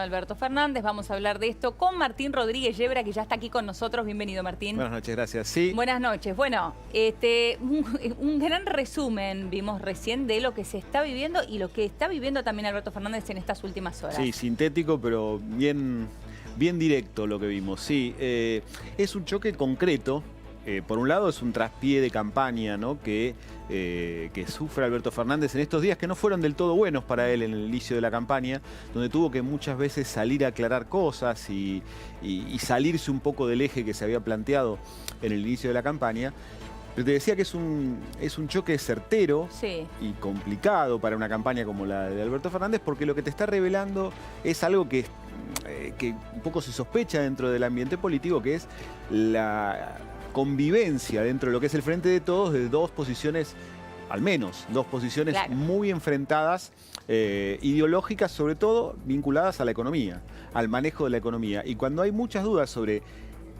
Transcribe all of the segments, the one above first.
de Alberto Fernández. Vamos a hablar de esto con Martín Rodríguez Yebra, que ya está aquí con nosotros. Bienvenido, Martín. Buenas noches, gracias. Sí. Buenas noches. Bueno, un gran resumen vimos recién de lo que se está viviendo y lo que está viviendo también Alberto Fernández en estas últimas horas. Sí, sintético, pero bien directo lo que vimos. Sí, es un choque concreto. Por un lado es un traspié de campaña, ¿no? que sufre Alberto Fernández en estos días que no fueron del todo buenos para él en el inicio de la campaña, donde tuvo que muchas veces salir a aclarar cosas y salirse un poco del eje que se había planteado en el inicio de la campaña. Pero te decía que es un choque certero, sí, y complicado para una campaña como la de Alberto Fernández, porque lo que te está revelando es algo que un poco se sospecha dentro del ambiente político, que es la convivencia dentro de lo que es el Frente de Todos de dos posiciones, al menos dos posiciones, claro, muy enfrentadas, ideológicas, sobre todo vinculadas a la economía, al manejo de la economía. Y cuando hay muchas dudas sobre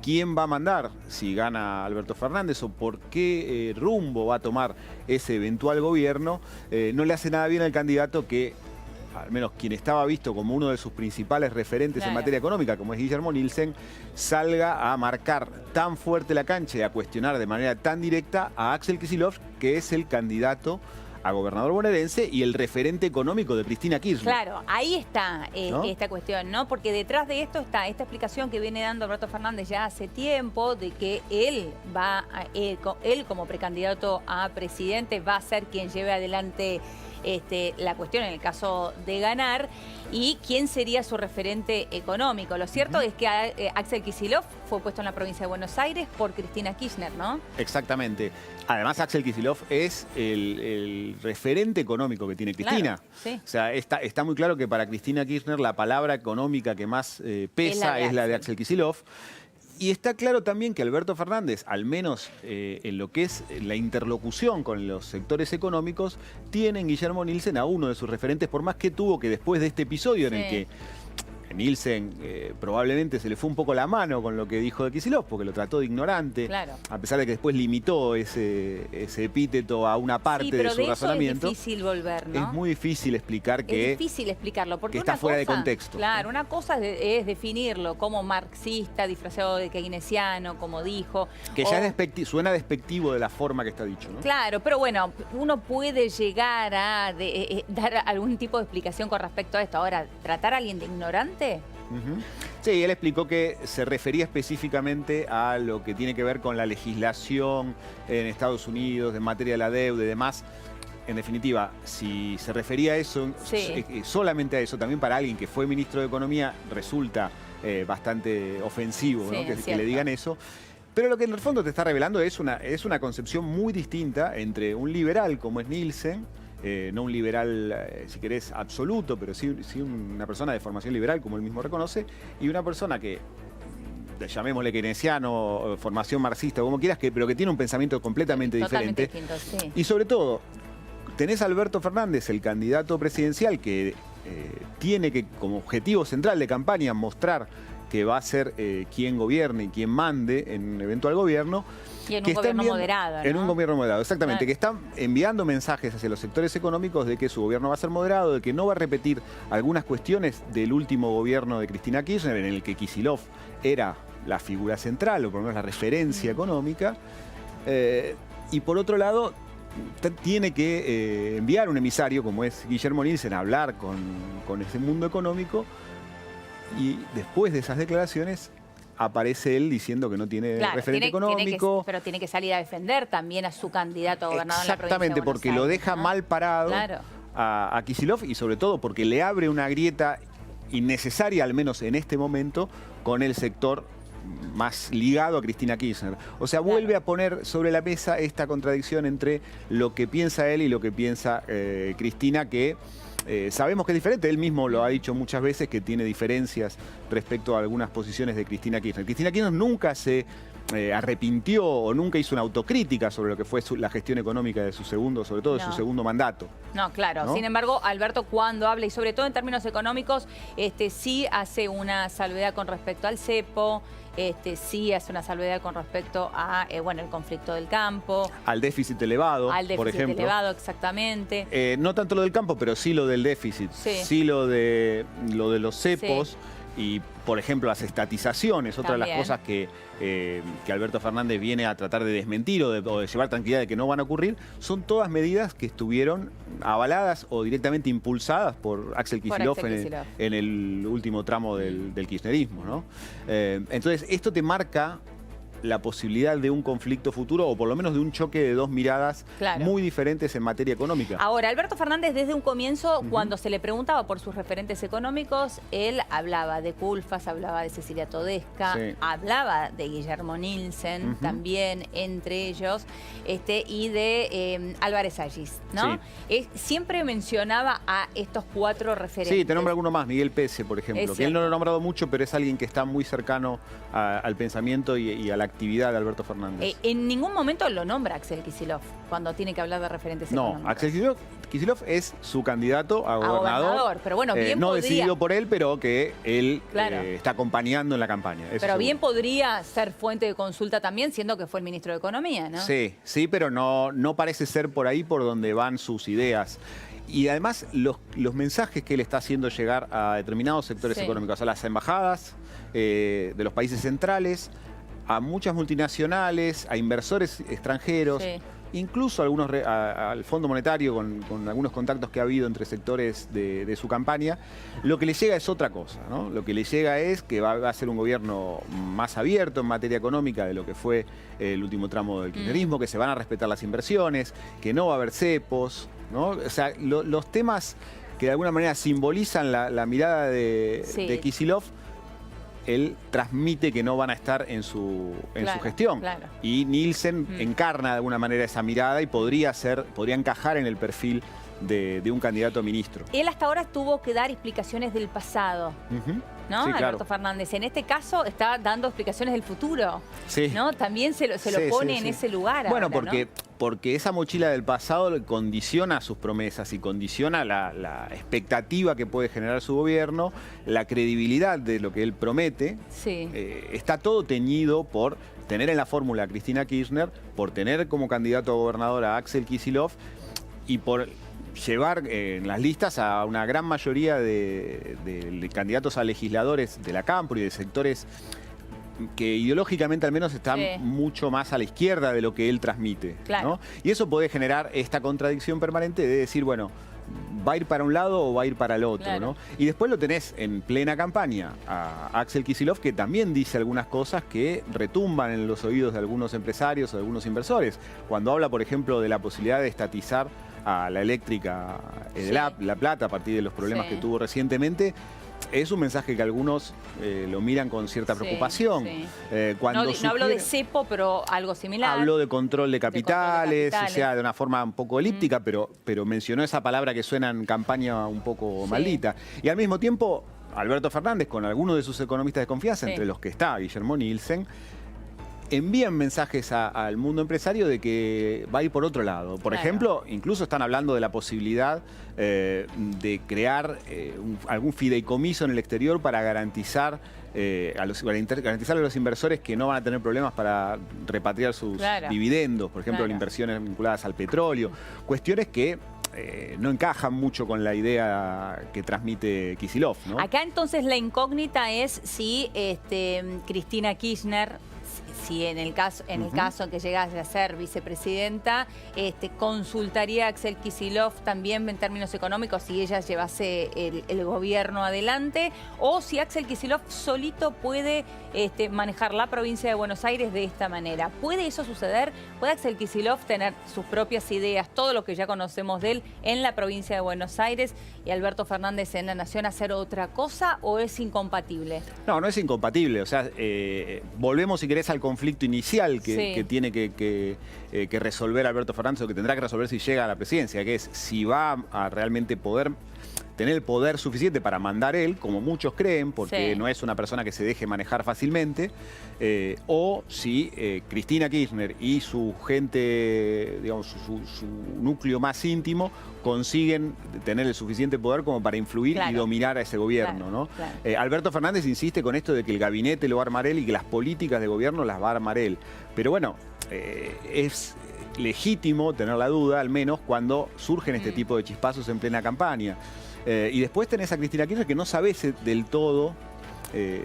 quién va a mandar, si gana Alberto Fernández, o por qué rumbo va a tomar ese eventual gobierno, no le hace nada bien al candidato que, al menos quien estaba visto como uno de sus principales referentes, claro, en materia económica, como es Guillermo Nielsen, salga a marcar tan fuerte la cancha y a cuestionar de manera tan directa a Axel Kicillof, que es el candidato a gobernador bonaerense y el referente económico de Cristina Kirchner. Claro, ahí está ¿no? Esta cuestión, ¿no? Porque detrás de esto está esta explicación que viene dando Alberto Fernández ya hace tiempo, de que él como precandidato a presidente va a ser quien lleve adelante la cuestión en el caso de ganar, y quién sería su referente económico. Lo cierto es que Axel Kicillof fue puesto en la provincia de Buenos Aires por Cristina Kirchner, ¿no? Exactamente. Además, Axel Kicillof es el referente económico que tiene Cristina. Claro, sí. O sea, está muy claro que para Cristina Kirchner la palabra económica que más pesa es la de Axel Kicillof. Y está claro también que Alberto Fernández, al menos en lo que es la interlocución con los sectores económicos, tiene en Guillermo Nielsen a uno de sus referentes, por más que tuvo que después de este episodio en el que Nielsen probablemente se le fue un poco la mano con lo que dijo de Kicillof, porque lo trató de ignorante, claro, a pesar de que después limitó ese epíteto a una parte de su razonamiento. Es difícil volver, ¿no? Es muy difícil explicar que... Es difícil explicarlo, porque está fuera de contexto. Claro, una cosa es definirlo como marxista, disfrazado de keynesiano, como dijo. Que ya suena despectivo de la forma que está dicho, ¿no? Claro, pero bueno, uno puede llegar a dar algún tipo de explicación con respecto a esto. Ahora, ¿tratar a alguien de ignorante? Sí, él explicó que se refería específicamente a lo que tiene que ver con la legislación en Estados Unidos, en materia de la deuda y demás. En definitiva, si se refería a eso, solamente a eso, también para alguien que fue ministro de Economía, resulta bastante ofensivo, ¿no? que le digan eso. Pero lo que en el fondo te está revelando es una concepción muy distinta entre un liberal como es Nielsen, no un liberal, si querés, absoluto, pero sí una persona de formación liberal, como él mismo reconoce, y una persona que, llamémosle keynesiano, formación marxista, como quieras, pero que tiene un pensamiento completamente diferente. Distinto, sí. Y sobre todo, tenés a Alberto Fernández, el candidato presidencial, que tiene que, como objetivo central de campaña, mostrar que va a ser quien gobierne y quien mande en un eventual gobierno. Y en un gobierno moderado, ¿no? En un gobierno moderado, exactamente. Claro. Que está enviando mensajes hacia los sectores económicos de que su gobierno va a ser moderado, de que no va a repetir algunas cuestiones del último gobierno de Cristina Kirchner, en el que Kicillof era la figura central, o por lo menos la referencia económica. Y por otro lado, tiene que enviar un emisario, como es Guillermo Nielsen, a hablar con ese mundo económico. Y después de esas declaraciones aparece él diciendo que no tiene referente económico. Pero tiene que salir a defender también a su candidato a gobernador en la provincia de Buenos Exactamente, porque Aires, lo deja mal parado, claro, a Kicillof, y sobre todo porque le abre una grieta innecesaria, al menos en este momento, con el sector más ligado a Cristina Kirchner. O sea, vuelve a poner sobre la mesa esta contradicción entre lo que piensa él y lo que piensa Cristina, que sabemos que es diferente. Él mismo lo ha dicho muchas veces, que tiene diferencias respecto a algunas posiciones de Cristina Kirchner. Cristina Kirchner nunca se arrepintió o nunca hizo una autocrítica sobre lo que fue la gestión económica de su segundo, sobre todo de su segundo mandato. No, claro. ¿No? Sin embargo, Alberto, cuando habla, y sobre todo en términos económicos, sí hace una salvedad con respecto al cepo, sí hace una salvedad con respecto a, el conflicto del campo. Al déficit elevado, al déficit por ejemplo. elevado, exactamente. No tanto lo del campo, pero sí lo del déficit. Sí lo de los cepos. Sí. Y, por ejemplo, las estatizaciones, otra También. de las cosas que Alberto Fernández viene a tratar de desmentir o de llevar tranquilidad de que no van a ocurrir, son todas medidas que estuvieron avaladas o directamente impulsadas por Axel Kicillof en el último tramo del kirchnerismo, ¿no? Entonces, esto te marca la posibilidad de un conflicto futuro o por lo menos de un choque de dos miradas muy diferentes en materia económica. Ahora, Alberto Fernández desde un comienzo, cuando se le preguntaba por sus referentes económicos, él hablaba de Culfas, hablaba de Cecilia Todesca, hablaba de Guillermo Nielsen, también entre ellos, y de Álvarez Allís, ¿no? Siempre mencionaba a estos cuatro referentes. Sí, te nombra alguno más, Miguel Pese, por ejemplo, que él no lo ha nombrado mucho, pero es alguien que está muy cercano al pensamiento y a la actividad de Alberto Fernández. En ningún momento lo nombra Axel Kicillof cuando tiene que hablar de referentes económicos. No, Axel Kicillof es su candidato a gobernador. Pero bueno, bien no podría, decidido por él, pero que él está acompañando en la campaña. Pero seguro. Bien podría ser fuente de consulta también, siendo que fue el ministro de Economía, ¿no? Sí, pero no parece ser por ahí por donde van sus ideas. Y además los mensajes que él está haciendo llegar a determinados sectores económicos, a las embajadas de los países centrales, a muchas multinacionales, a inversores extranjeros, incluso al Fondo Monetario con algunos contactos que ha habido entre sectores de su campaña, lo que le llega es otra cosa, ¿no? Lo que le llega es que va a ser un gobierno más abierto en materia económica de lo que fue el último tramo del kirchnerismo, que se van a respetar las inversiones, que no va a haber cepos, ¿no? O sea, los temas que de alguna manera simbolizan la mirada de Kicillof, él transmite que no van a estar en su gestión. Y Nielsen encarna de alguna manera esa mirada y podría encajar en el perfil de un candidato a ministro. Él hasta ahora tuvo que dar explicaciones del pasado, ¿no? Alberto Fernández. En este caso está dando explicaciones del futuro, ¿no? También se lo pone en ese lugar. Bueno, ahora, porque esa mochila del pasado condiciona sus promesas y condiciona la expectativa que puede generar su gobierno, la credibilidad de lo que él promete. Está todo teñido por tener en la fórmula a Cristina Kirchner, por tener como candidato a gobernador a Axel Kicillof y por llevar en las listas a una gran mayoría de candidatos a legisladores de la Cámpora y de sectores que ideológicamente al menos están mucho más a la izquierda de lo que él transmite, ¿no? Y eso puede generar esta contradicción permanente de decir, bueno, ¿va a ir para un lado o va a ir para el otro? ¿No? Y después lo tenés en plena campaña a Axel Kicillof, que también dice algunas cosas que retumban en los oídos de algunos empresarios o de algunos inversores. Cuando habla, por ejemplo, de la posibilidad de estatizar a la eléctrica de La Plata a partir de los problemas que tuvo recientemente, es un mensaje que algunos lo miran con cierta preocupación. No hablo de cepo, pero algo similar. Habló de control de capitales, o sea, de una forma un poco elíptica, pero mencionó esa palabra que suena en campaña un poco maldita. Y al mismo tiempo, Alberto Fernández, con algunos de sus economistas de confianza, entre los que está Guillermo Nielsen, envían mensajes al mundo empresario de que va a ir por otro lado. Por ejemplo, incluso están hablando de la posibilidad de crear algún fideicomiso en el exterior para garantizarle a los inversores que no van a tener problemas para repatriar sus dividendos, por ejemplo, inversiones vinculadas al petróleo. Cuestiones que no encajan mucho con la idea que transmite Kicillof, ¿no? Acá entonces la incógnita es si Cristina Kirchner, si en el caso que llegase a ser vicepresidenta, consultaría a Axel Kicillof también en términos económicos si ella llevase el gobierno adelante, o si Axel Kicillof solito puede manejar la provincia de Buenos Aires de esta manera. ¿Puede eso suceder? ¿Puede Axel Kicillof tener sus propias ideas, todo lo que ya conocemos de él, en la provincia de Buenos Aires y Alberto Fernández en La Nación hacer otra cosa, o es incompatible? No es incompatible. O sea, volvemos, si querés, al conflicto inicial que tiene que resolver Alberto Fernández, o que tendrá que resolver si llega a la presidencia, que es si va a realmente poder tener el poder suficiente para mandar él, como muchos creen, porque Sí. no es una persona que se deje manejar fácilmente, o si Cristina Kirchner y su gente, digamos, su núcleo más íntimo, consiguen tener el suficiente poder como para influir y dominar a ese gobierno, ¿no? Alberto Fernández insiste con esto de que el gabinete lo va a armar él y que las políticas de gobierno las va a armar él. Pero bueno, es legítimo tener la duda, al menos cuando surgen este tipo de chispazos en plena campaña. Y después tenés a Cristina Kirchner, que no sabés del todo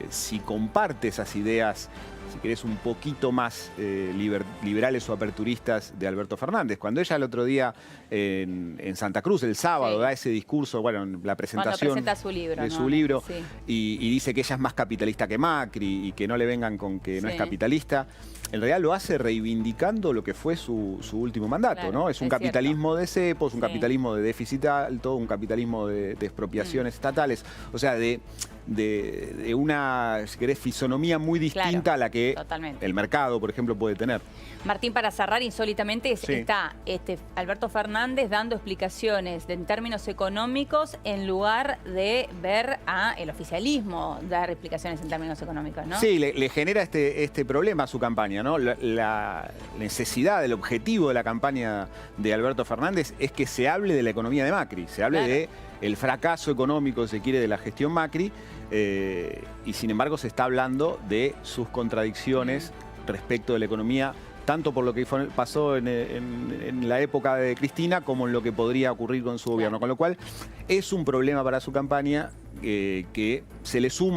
si comparte esas ideas, si querés, un poquito más liberales o aperturistas de Alberto Fernández. Cuando ella el otro día en Santa Cruz, el sábado, da ese discurso, bueno, en la presentación presenta su libro, de su libro, y dice que ella es más capitalista que Macri y que no le vengan con que no es capitalista, en realidad lo hace reivindicando lo que fue su último mandato, ¿no? Es un capitalismo de cepos, un capitalismo de déficit alto, un capitalismo de expropiaciones estatales, o sea, de una, si querés, fisonomía muy distinta a la que el mercado, por ejemplo, puede tener. Martín, para cerrar, insólitamente, está Alberto Fernández dando explicaciones en términos económicos en lugar de ver a el oficialismo dar explicaciones en términos económicos, ¿no? Sí, le genera este problema a su campaña, ¿no? La necesidad, el objetivo de la campaña de Alberto Fernández es que se hable de la economía de Macri, se hable de el fracaso económico, si se quiere, de la gestión Macri, y sin embargo se está hablando de sus contradicciones respecto de la economía, tanto por lo que pasó en la época de Cristina como en lo que podría ocurrir con su gobierno. Con lo cual es un problema para su campaña que se le suma